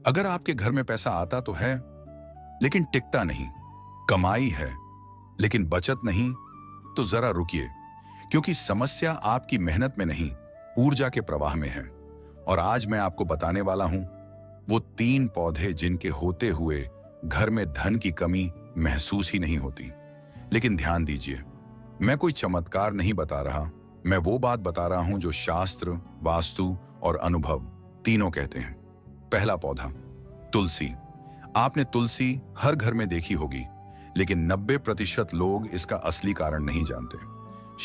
अगर आपके घर में पैसा आता तो है, लेकिन टिकता नहीं, कमाई है, लेकिन बचत नहीं, तो जरा रुकिए, क्योंकि समस्या आपकी मेहनत में नहीं, ऊर्जा के प्रवाह में है। और आज मैं आपको बताने वाला हूं वो 3 पौधे जिनके होते हुए घर में धन की कमी महसूस ही नहीं होती। लेकिन ध्यान दीजिए, मैं कोई चमत्कार नहीं बता रहा, मैं वो बात बता रहा हूं जो शास्त्र, वास्तु और अनुभव तीनों कहते हैं। पहला पौधा, तुलसी। आपने तुलसी हर घर में देखी होगी, लेकिन 90% लोग इसका असली कारण नहीं जानते।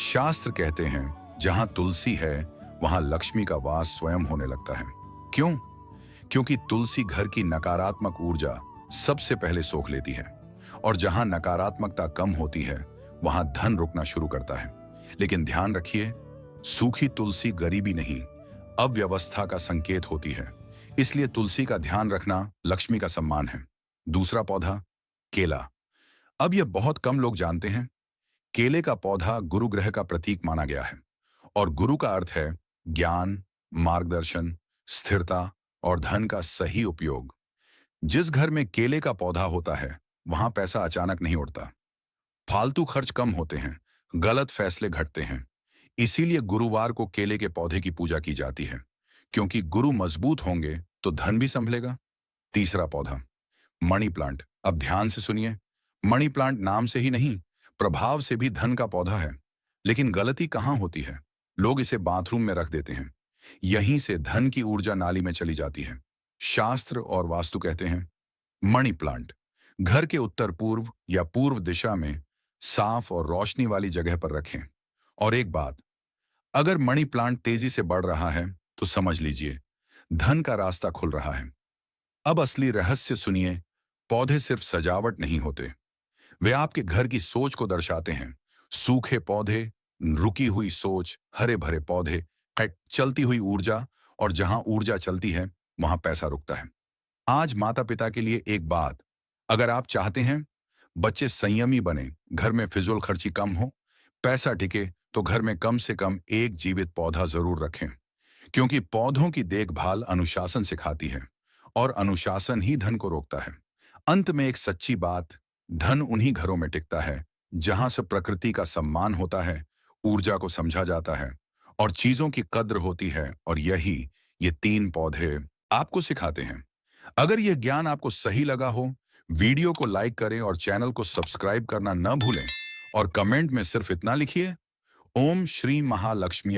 शास्त्र कहते हैं जहां तुलसी है वहां लक्ष्मी का वास स्वयं होने लगता है। क्यों? क्योंकि तुलसी घर की नकारात्मक ऊर्जा सबसे पहले सोख लेती है, और जहां नकारात्मकता कम होती है वहां धन रुकना शुरू करता है। लेकिन ध्यान रखिए, सूखी तुलसी गरीबी नहीं, अव्यवस्था का संकेत होती है। इसलिए तुलसी का ध्यान रखना लक्ष्मी का सम्मान है। दूसरा पौधा, केला। अब यह बहुत कम लोग जानते हैं। केले का पौधा गुरु ग्रह का प्रतीक माना गया है, और गुरु का अर्थ है ज्ञान, मार्गदर्शन, स्थिरता और धन का सही उपयोग। जिस घर में केले का पौधा होता है वहां पैसा अचानक नहीं उड़ता, फालतू खर्च कम होते हैं, गलत फैसले घटते हैं। इसीलिए गुरुवार को केले के पौधे की पूजा की जाती है, क्योंकि गुरु मजबूत होंगे तो धन भी संभलेगा। तीसरा पौधा, मनी प्लांट। अब ध्यान से सुनिए, मनी प्लांट नाम से ही नहीं, प्रभाव से भी धन का पौधा है। लेकिन गलती कहां होती है? लोग इसे बाथरूम में रख देते हैं। यहीं से धन की ऊर्जा नाली में चली जाती है। शास्त्र और वास्तु कहते हैं मणि प्लांट घर के उत्तर पूर्व या पूर्व दिशा में साफ और रोशनी वाली जगह पर रखें। और एक बात, अगर मणि प्लांट तेजी से बढ़ रहा है तो समझ लीजिए धन का रास्ता खुल रहा है। अब असली रहस्य सुनिए, पौधे सिर्फ सजावट नहीं होते, वे आपके घर की सोच को दर्शाते हैं। सूखे पौधे, रुकी हुई सोच, हरे भरे पौधे, चलती हुई ऊर्जा, और जहां ऊर्जा चलती है वहां पैसा रुकता है। आज माता पिता के लिए एक बात, अगर आप चाहते हैं बच्चे संयमी बने, घर में फिजूल खर्ची कम हो, पैसा टिके, तो घर में कम से कम एक जीवित पौधा जरूर रखें, क्योंकि पौधों की देखभाल अनुशासन सिखाती है, और अनुशासन ही धन को रोकता है। अंत में एक सच्ची बात, धन उन्हीं घरों में टिकता है जहां से प्रकृति का सम्मान होता है, ऊर्जा को समझा जाता है और चीजों की कद्र होती है। और यही ये 3 पौधे आपको सिखाते हैं। अगर यह ज्ञान आपको सही लगा हो, वीडियो को लाइक करें और चैनल को सब्सक्राइब करना न भूलें। और कमेंट में सिर्फ इतना लिखिए, ओम श्री महालक्ष्मी।